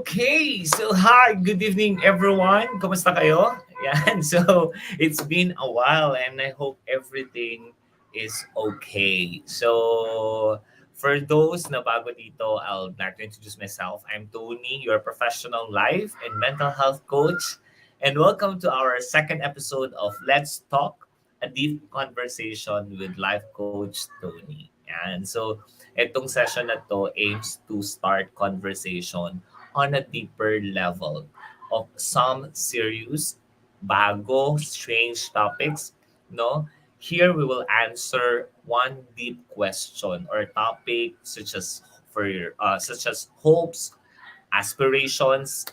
Okay, so hi, good evening everyone. Kumusta kayo? Yan, so it's been a while and I hope everything is okay. So for those na bago dito, I'll like to introduce myself. I'm Tony, your professional life and mental health coach. And welcome to our second episode of Let's Talk, a deep conversation with life coach Tony. And so itong session na to aims to start conversation on a deeper level of some serious, bago, strange topics, no? Here we will answer one deep question or topic such as hopes, aspirations,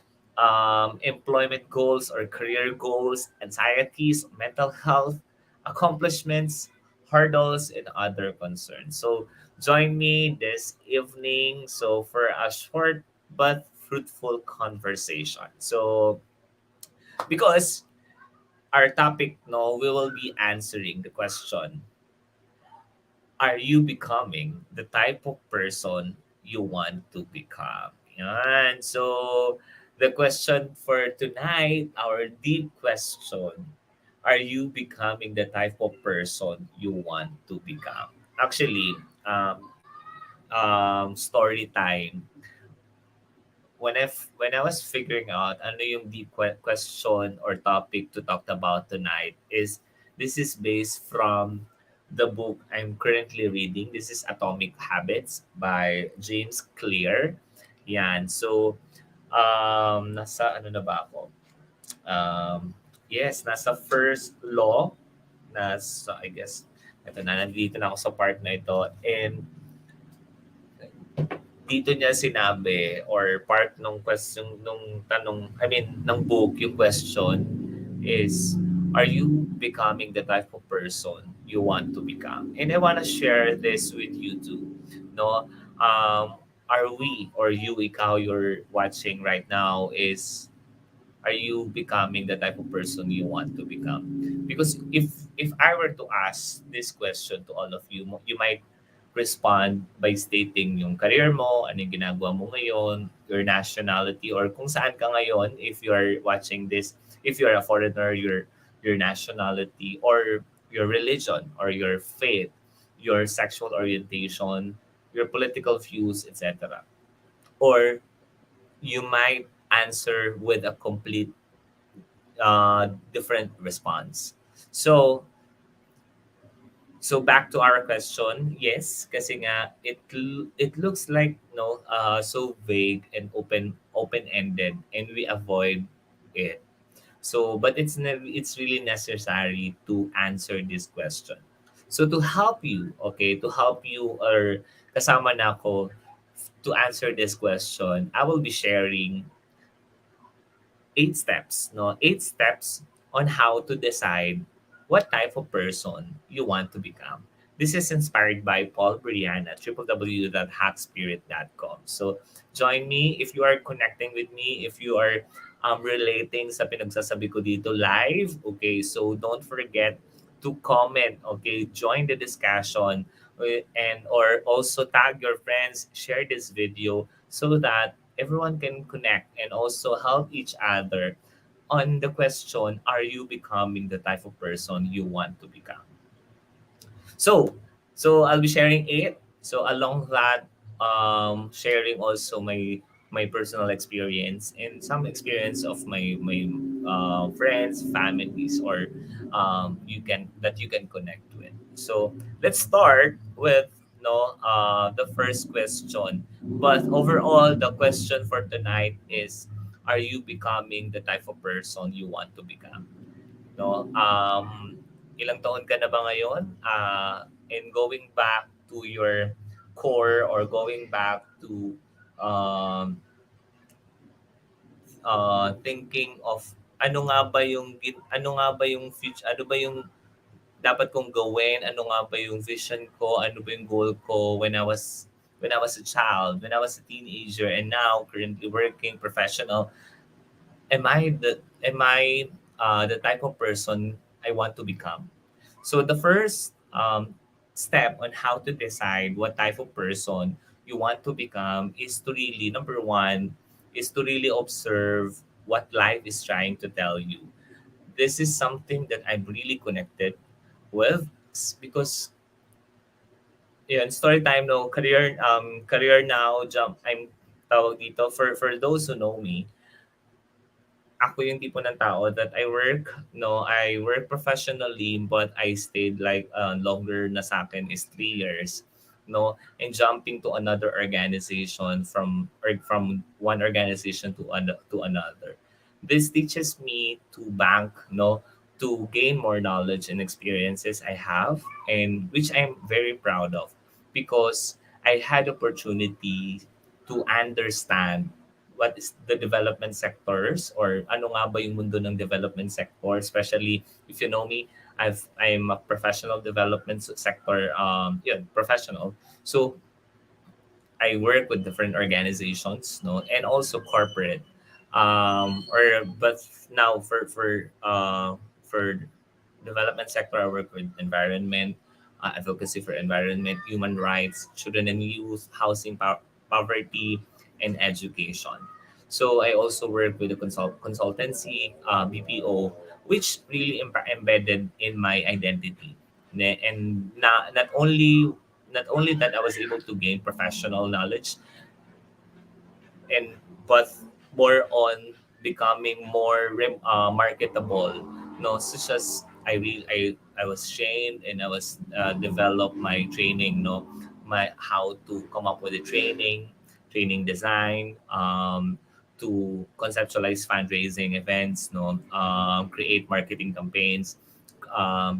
employment goals or career goals, anxieties, mental health, accomplishments, hurdles, and other concerns. So join me this evening for a short but fruitful conversation. So because our topic, no, we will be answering the question, are you becoming the type of person you want to become? Yan. So, the question for tonight, our deep question, are you becoming the type of person you want to become? Actually, story time. When I was figuring out ano yung deep question or topic to talk about tonight is this is based from the book I'm currently reading. This is Atomic Habits by James Clear. Yan. So, nasa ano na ba ako? Yes, nasa first law. Nasa, I guess, ito na, nandito na ako sa part na ito. And dito niya sinabi or part nung question nung tanong ng book yung question is, are you becoming the type of person you want to become? And I want to share this with you too, no? Are we or you, ikaw, you're watching right now, is are you becoming the type of person you want to become? Because if I were to ask this question to all of you, you might respond by stating yung career mo, ano yung ginagawa mo ngayon, your nationality, or kung saan ka ngayon, if you're watching this, if you're a foreigner, your nationality, or your religion, or your faith, your sexual orientation, your political views, etc. Or you might answer with a complete different response. So, so back to our question, yes, kasi nga it looks like no so vague and open ended, and we avoid it. So, but it's really necessary to answer this question. So to help you, okay, to help you or kasama na ako to answer this question, I will be sharing 8 steps, no? 8 steps on how to decide what type of person you want to become. This is inspired by Paul Brian at www.hackspirit.com. So join me if you are connecting with me, if you are relating sa pinagsasabi ko dito live. Okay, so don't forget to comment, okay? Join the discussion and or also tag your friends, share this video so that everyone can connect and also help each other on the question, are you becoming the type of person you want to become? So, so I'll be sharing it. So along that, sharing also my personal experience and some experience of my friends, families, or you can connect with. So let's start with no the first question. But overall, the question for tonight is: are you becoming the type of person you want to become? No, ilang taon ka na ba ngayon? And going back to your core or going back to um, thinking of ano nga ba yung future, ano ba yung dapat kong gawin, ano nga ba yung vision ko, ano ba yung goal ko when I was a child, when I was a teenager, and now currently working professional. Am I the type of person I want to become? So the first step on how to decide what type of person you want to become is to really, number one, is to really observe what life is trying to tell you. This is something that I'm really connected with because yun, story time no career now jump I'm tawag dito for those who know me. Ako yung tipo ng tao that I work professionally, but I stayed like longer na sa akin is 3 years, no, and jumping to another organization from one organization to another. This teaches me to bank, no, to gain more knowledge and experiences I have, and which I'm very proud of because I had opportunity to understand what is the development sectors or ano nga ba yung mundo ng development sector, especially if you know me, I'm a professional development sector professional. So I work with different organizations, no, and also corporate. Or but now for development sector, I work with environment, advocacy for environment, human rights, children and youth, housing, poverty, and education. So I also work with a consultancy, BPO, which really embedded in my identity. And not only that I was able to gain professional knowledge and but more on becoming more marketable, no, such as I was trained and I was develop my training, no, my how to come up with a training design, to conceptualize fundraising events, no, create marketing campaigns,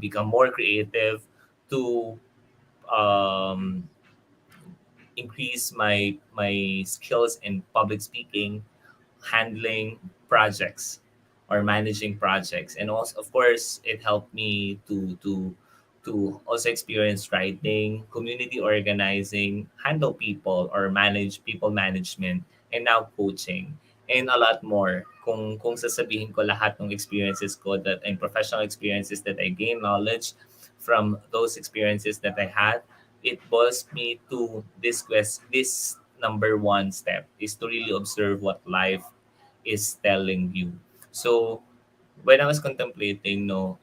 become more creative, to um, increase my skills in public speaking, handling projects or managing projects, and also of course it helped me to also experience writing, community organizing, handle people or manage people management, and now coaching, and a lot more. Kung sasabihin ko lahat ng experiences ko that and professional experiences that I gain knowledge from those experiences that I had, it boils me to this number one step is to really observe what life is telling you. So when I was contemplating, no,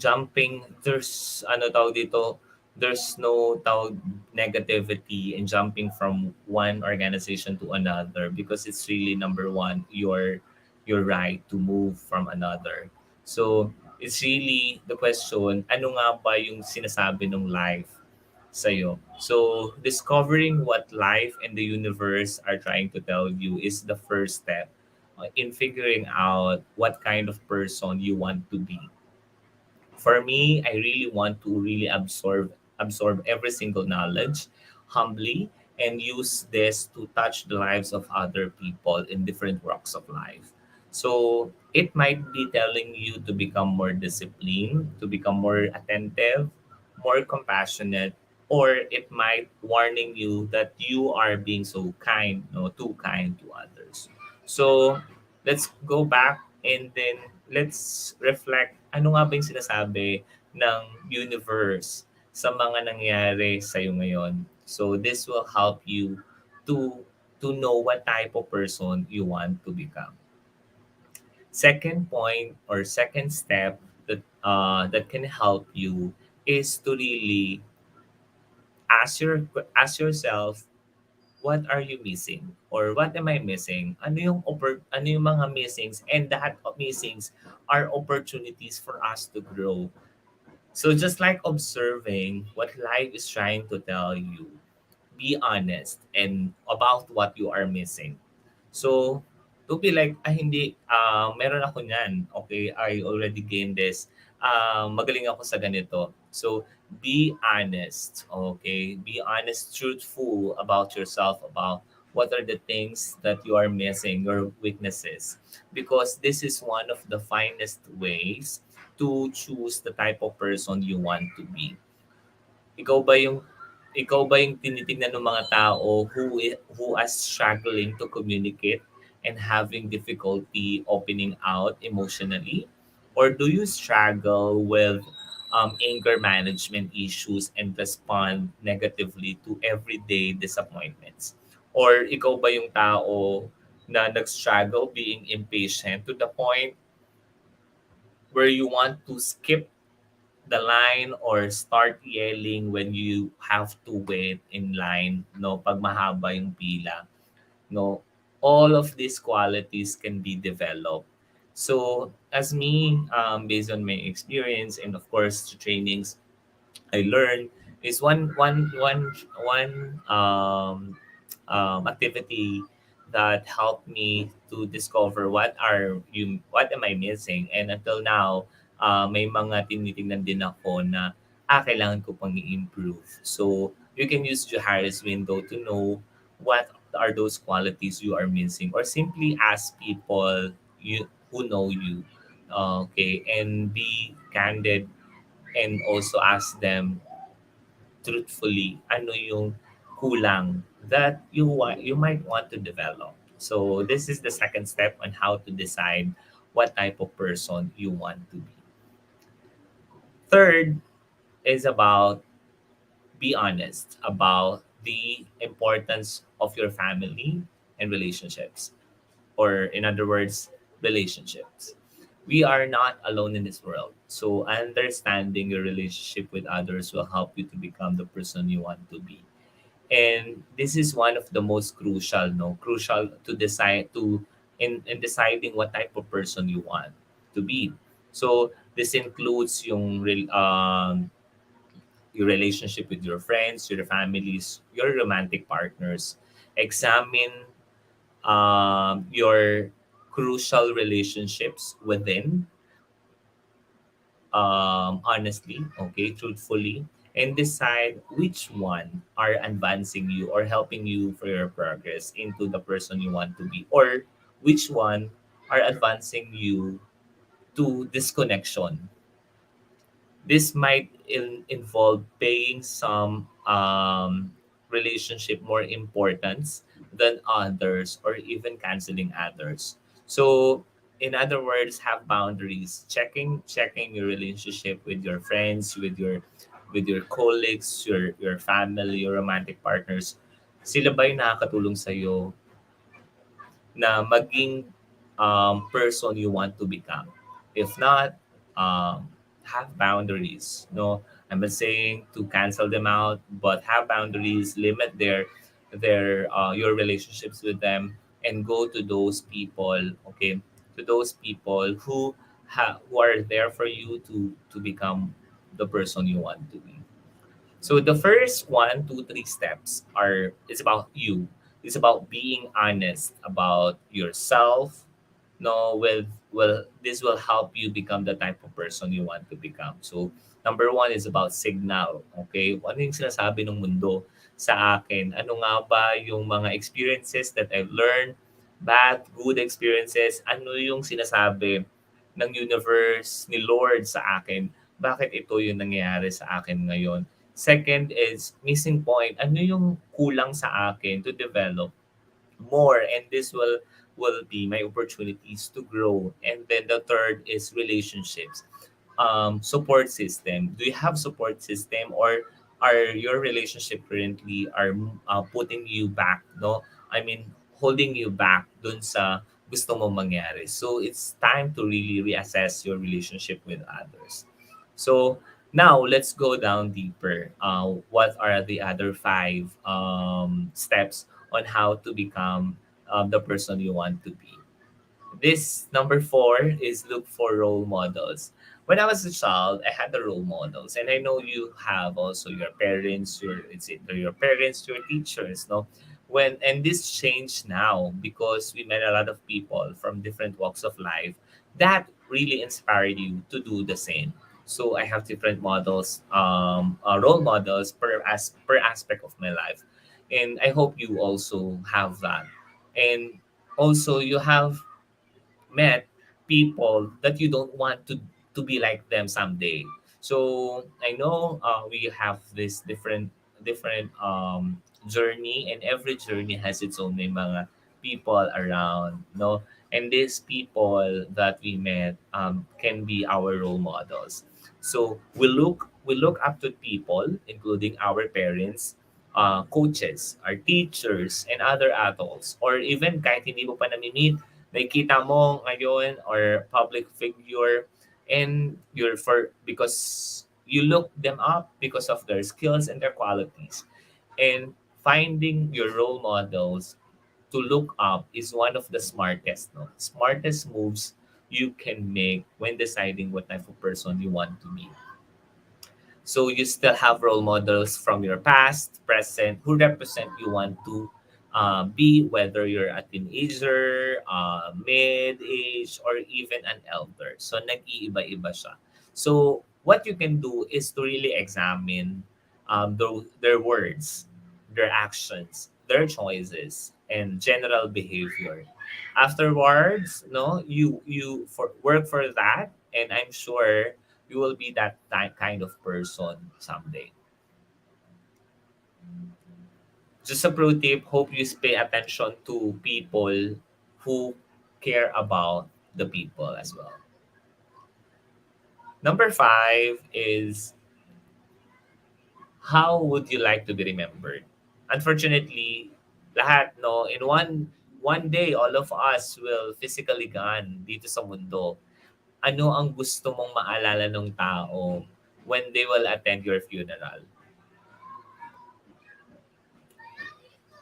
jumping, there's ano tawag dito, there's no tawag negativity in jumping from one organization to another because it's really number one your right to move from another. So it's really the question, ano nga ba yung sinasabi ng life sa'yo? So discovering what life and the universe are trying to tell you is the first step in figuring out what kind of person you want to be. For me, I really want to really absorb every single knowledge humbly and use this to touch the lives of other people in different walks of life. So it might be telling you to become more disciplined, to become more attentive, more compassionate, or it might warning you that you are being so kind, no, too kind to others. So let's go back and then let's reflect ano nga ba yung sinasabi ng universe sa mga nangyari sa'yo ngayon. So this will help you to to know what type of person you want to become. Second point or second step that can help you is to really ask yourself, what are you missing or what am I missing? Ano yung mga missings, and that missings are opportunities for us to grow. So just like observing what life is trying to tell you, be honest and about what you are missing. So to be like, hindi, meron ako niyan. Okay, I already gained this. Magaling ako sa ganito. So be honest. Okay, be honest, truthful about yourself, about what are the things that you are missing, your weaknesses. Because this is one of the finest ways to choose the type of person you want to be. Ikaw ba yung ikaw ba yung tinitignan ng mga tao who are struggling to communicate and having difficulty opening out emotionally? Or do you struggle with anger management issues and respond negatively to everyday disappointments? Or ikaw ba yung tao na nag-struggle being impatient to the point where you want to skip the line or start yelling when you have to wait in line, no, pag mahaba yung pila, no, all of these qualities can be developed. So as me, based on my experience and of course the trainings I learned, is one activity that helped me to discover what am I missing, and until now, may mga tinitingnan din ako na kailangan ko pang i-improve. So you can use Johari's window to know what are those qualities you are missing, or simply ask people who know you, okay, and be candid and also ask them truthfully ano yung kulang that you might want to develop. So this is the second step on how to decide what type of person you want to be. Third is about be honest about the importance of your family and relationships, or in other words, relationships. We are not alone in this world. So understanding your relationship with others will help you to become the person you want to be. And this is one of the most crucial, no, crucial to decide to in deciding what type of person you want to be. So this includes your relationship with your friends, your families, your romantic partners. Examine your crucial relationships within, honestly, okay, truthfully, and decide which one are advancing you or helping you for your progress into the person you want to be, or which one are advancing you to disconnection. This might involve paying some relationship more importance than others, or even canceling others. So, in other words, have boundaries. Checking your relationship with your friends, with your colleagues, your family, your romantic partners. Sila ba yung nakakatulong sa na maging person you want to become. If not, have boundaries. No, I'm not saying to cancel them out, but have boundaries. Limit your relationships with them, and go to those people. Okay, to those people who are there for you to become the person you want to be. So the first one, two, three steps are it's about you. It's about being honest about yourself. No, this will help you become the type of person you want to become. So number one is about signal. Okay, ano yung sinasabi ng mundo sa akin? Ano nga ba yung mga experiences that I've learned, bad, good experiences? Ano yung sinasabi ng universe, ni Lord sa akin? Bakit ito yung nangyayari sa akin ngayon? Second is missing point. Ano yung kulang sa akin to develop more, and this will be my opportunities to grow. And then the third is relationships. Support system. Do you have support system, or are your relationship currently are putting you back, no? I mean, holding you back dun sa gusto mo mangyari. So it's time to really reassess your relationship with others. So now let's go down deeper. What are the other five steps on how to become the person you want to be? This number four is look for role models. When I was a child, I had the role models, and I know you have also your parents, your parents, your teachers, no. And this changed now because we met a lot of people from different walks of life that really inspired you to do the same. So I have different models, role models per aspect of my life, and I hope you also have that. And also you have met people that you don't want to be like them someday. So I know we have this different journey, and every journey has its own may mga people around, no? And these people that we met can be our role models. So we look up to people, including our parents, coaches, our teachers, and other adults, or even kahit hindi mo pa nami-meet, nakikita mo ngayon or public figure, and you're for because you look them up because of their skills and their qualities. And finding your role models to look up is one of the smartest moves you can make when deciding what type of person you want to be. So you still have role models from your past, present, who represent you want to be, whether you're a teenager, mid-age, or even an elder. So nag-iiba-iba siya. So what you can do is to really examine their words, their actions, their choices, and general behavior. Afterwards, no, you for work for that, and I'm sure you will be that kind of person someday. Just a pro tip, hope you pay attention to people who care about the people as well. Number five is, how would you like to be remembered? Unfortunately, lahat, no, in one day, all of us will physically gone dito sa mundo. Ano ang gusto mong maalala ng tao when they will attend your funeral?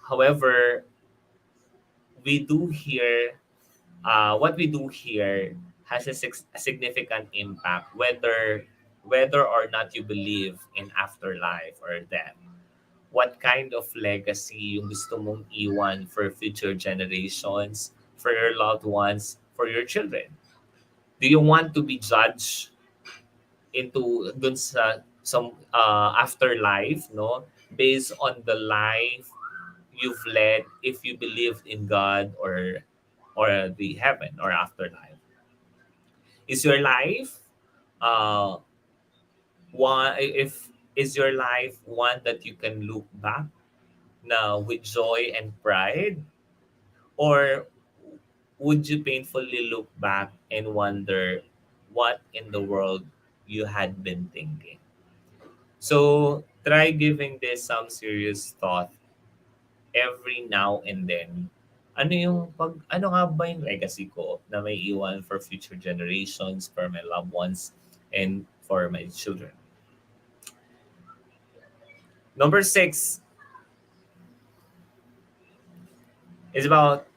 However, we do here, what we do here has a significant impact, whether or not you believe in afterlife or death. What kind of legacy yung gusto mong iwan for future generations, for your loved ones, for your children? Do you want to be judged into dun sa some afterlife, no, based on the life you've led, if you believed in God or the heaven or afterlife? Is your life uh one if is your life one that you can look back now with joy and pride, or would you painfully look back and wonder what in the world you had been thinking? So try giving this some serious thought every now and then. Ano nga ba yung legacy ko na may iwan for future generations, for my loved ones, and for my children? Number six is about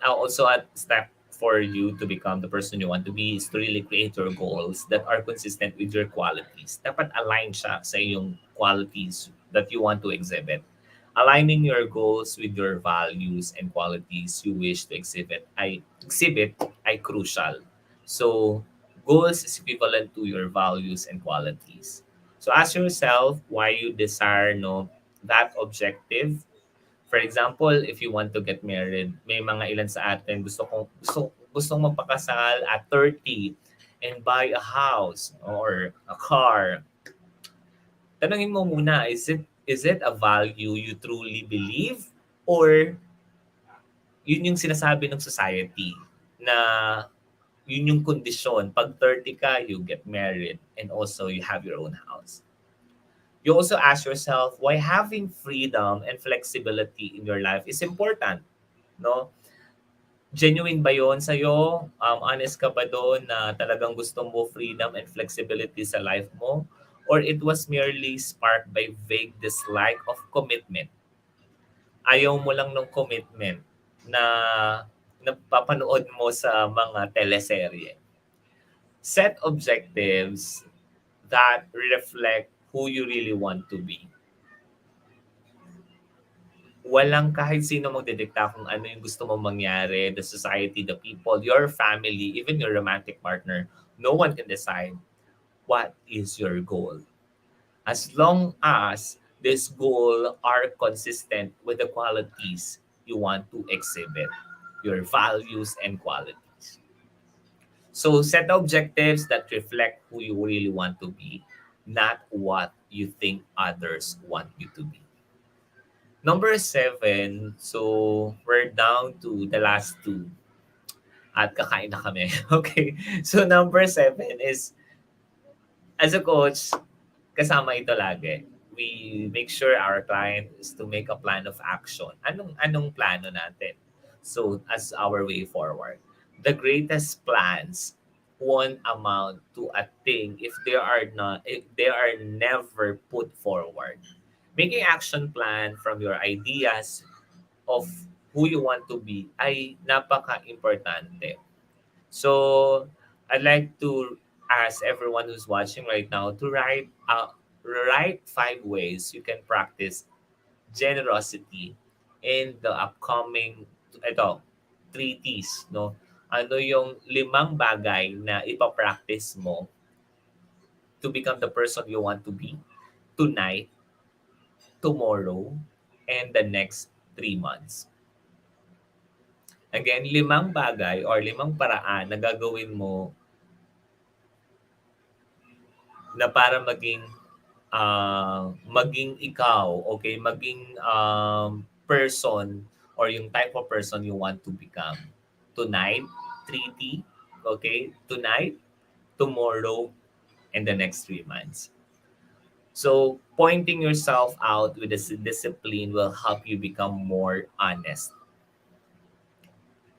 also a step for you to become the person you want to be is to really create your goals that are consistent with your qualities. Dapat align siya sa iyong qualities that you want to exhibit. Aligning your goals with your values and qualities you wish to exhibit ay crucial. So goals is equivalent to your values and qualities. So ask yourself why you desire that objective. For example, if you want to get married, may mga ilan sa atin gustong magpakasal at 30 and buy a house or a car. Tanungin mo muna, is it a value you truly believe, or yun yung sinasabi ng society na yun yung kondisyon, pag 30 ka, you get married and also you have your own house. You also ask yourself why having freedom and flexibility in your life is important, no? Genuine ba 'yon sa'yo? Honest ka ba doon na talagang gusto mo freedom and flexibility sa life mo? Or it was merely sparked by vague dislike of commitment? Ayaw mo lang ng commitment na napapanood mo sa mga teleserye. Set objectives that reflect who you really want to be. Walang kahit sino magdedikta kung ano yung gusto mong mangyari, the society, the people, your family, even your romantic partner. No one can decide what is your goal. As long as this goal are consistent with the qualities you want to exhibit, your values and qualities. So set objectives that reflect who you really want to be, not what you think others want you to be. Number seven, so we're down to the last two at kakain na kami. Okay, so number seven is, as a coach, kasama ito lagi. we make sure our client is to make a plan of action. Anong plano natin? So as our way forward. The greatest plans won't amount to a thing if they are never put forward. Making action plan from your ideas of who you want to be ay napaka-importante. So, I'd like to ask everyone who's watching right now to write 5 ways you can practice generosity in the upcoming ito, 3 T's, no? Ano yung 5 bagay na ipapractice mo to become the person you want to be tonight, tomorrow, and the next 3 months. Again, 5 bagay or 5 paraan na gagawin mo na para maging ikaw, okay? Maging person or yung type of person you want to become. Tonight, 3T, okay? Tonight, tomorrow, and the next 3 months. So, pointing yourself out with this discipline will help you become more honest.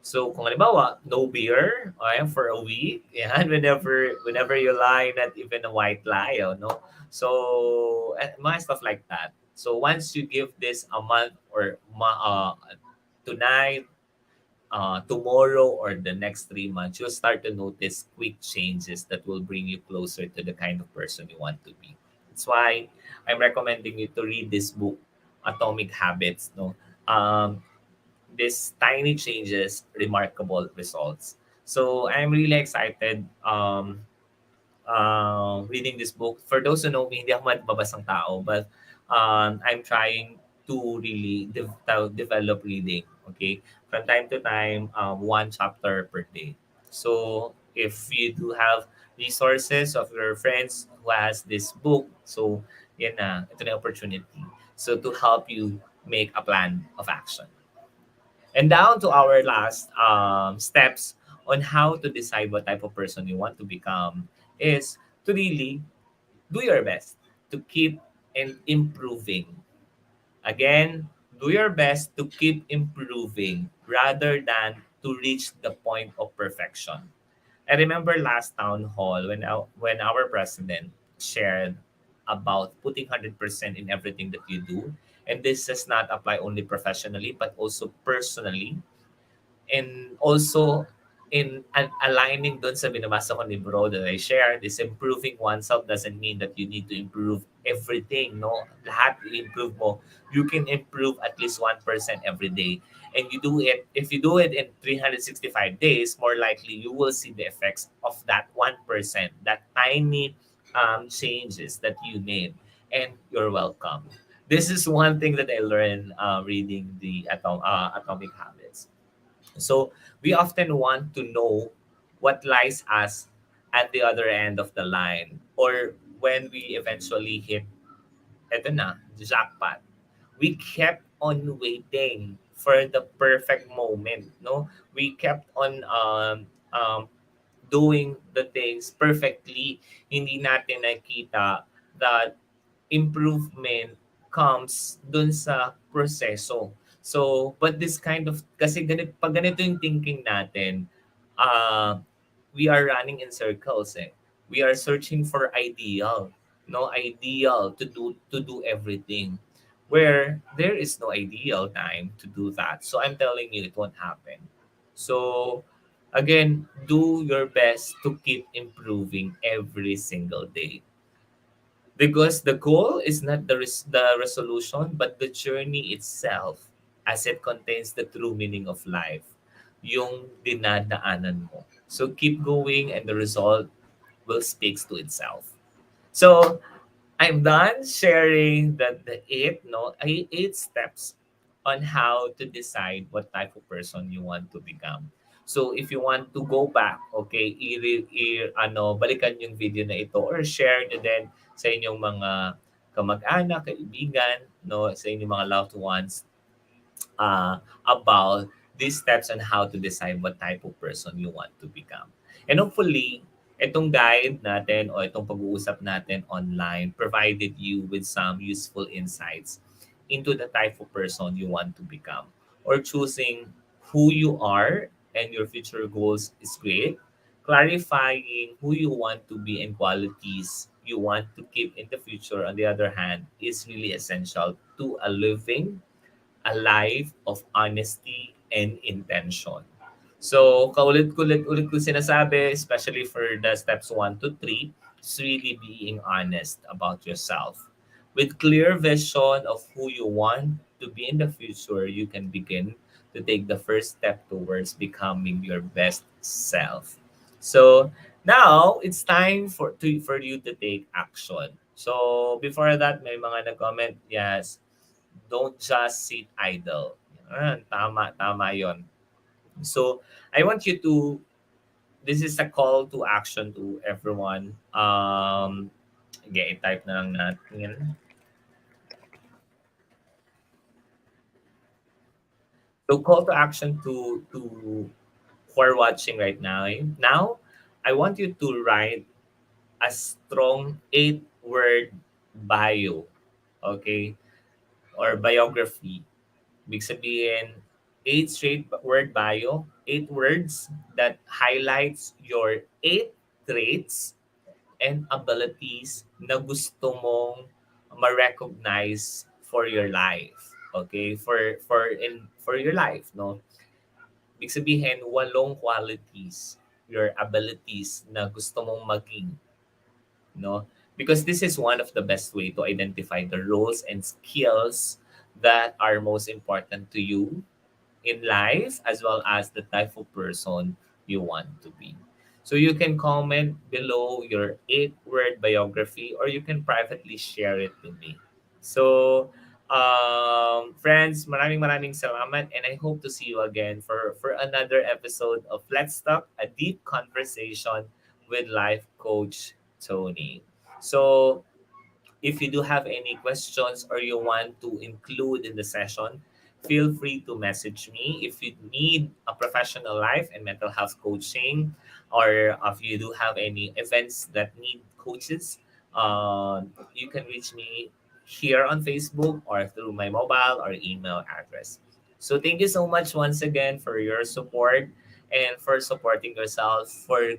So kung halimbawa, no beer for a week, yan, whenever you lie, not even a white lie, no? So, mga stuff like that. So once you give this a month or tonight, tomorrow, or the next 3 months, you'll start to notice quick changes that will bring you closer to the kind of person you want to be. That's why I'm recommending you to read this book, Atomic Habits, no? These tiny changes, remarkable results. So I'm really excited reading this book. For those who know me, hindi ako mababasang tao, but I'm trying to really develop reading. Okay, from time to time, 1 chapter per day. So if you do have resources of your friends who has this book, so yan na, ito na yung opportunity. So to help you make a plan of action. And down to our last steps on how to decide what type of person you want to become is to really do your best to keep and improving. Again, do your best to keep improving rather than to reach the point of perfection. I remember last town hall when our president shared about putting 100% in everything that you do. And this does not apply only professionally, but also personally, and also in aligning dun sa binabasa ko libro that I share, this improving oneself doesn't mean that you need to improve everything, no? Lahat i-improve mo. You can improve at least 1% every day. And if you do it in 365 days, more likely you will see the effects of that 1%, that tiny changes that you made. And you're welcome. This is one thing that I learned reading the Atomic Habits. So we often want to know what lies us at the other end of the line, or when we eventually hit eto na, jackpot. We kept on waiting for the perfect moment, no? We kept on doing the things perfectly. Hindi natin nakita that improvement comes dun sa proseso. So, but this kind of, kasi pag ganito yung thinking natin, we are running in circles eh. We are searching for ideal, no ideal to do everything. Where there is no ideal time to do that. So I'm telling you, it won't happen. So again, do your best to keep improving every single day. Because the goal is not the resolution, but the journey itself, as it contains the true meaning of life, yung dinadaanan mo. So keep going and the result will speaks to itself. So I'm done sharing the eight steps on how to decide what type of person you want to become. So if you want to go back, okay, balikan yung video na ito or share nyo din sa inyong mga kamag-anak, kaibigan, no, sa inyong mga loved ones about these steps on how to decide what type of person you want to become. And hopefully, Itong guide natin o itong pag-uusap natin online provided you with some useful insights into the type of person you want to become, or choosing who you are and your future goals is great. Clarifying who you want to be and qualities you want to keep in the future, on the other hand, is really essential to a living a life of honesty and intention. So, kaulit-ulit-ulit ko sinasabi, especially for the steps 1 to 3, is really being honest about yourself. With clear vision of who you want to be in the future, you can begin to take the first step towards becoming your best self. So, now it's time for you to take action. So, before that, may mga nag-comment, yes, don't just sit idle. Tama yon. So, I want you to, this is a call to action to everyone. I-type na lang natin. So, call to action to who are watching right now. Now, I want you to write a strong 8-word bio, okay? Or biography. Ibig sabihin, 8 straight word bio, 8 words that highlights your 8 traits and abilities na gusto mong ma-recognize for your life. Okay? For your life, no? Ibig sabihin, 8 qualities, your abilities na gusto mong maging, no? Because this is one of the best way to identify the roles and skills that are most important to you in life, as well as the type of person you want to be. So you can comment below your 8-word biography, or you can privately share it to me. So, friends, maraming salamat, and I hope to see you again for another episode of Let's Talk, a deep conversation with life coach Tony. So, if you do have any questions or you want to include in the session, feel free to message me. If you need a professional life and mental health coaching, or if you do have any events that need coaches, you can reach me here on Facebook or through my mobile or email address. So thank you so much once again for your support and for supporting yourself, for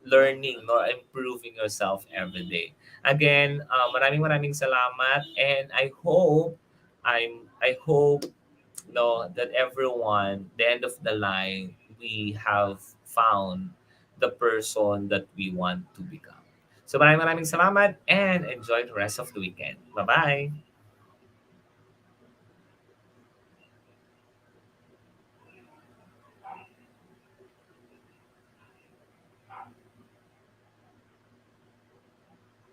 learning or improving yourself every day. Again, maraming salamat, and I hope no that everyone, the end of the line, we have found the person that we want to become. So maraming salamat, and enjoy the rest of the weekend. Bye-bye.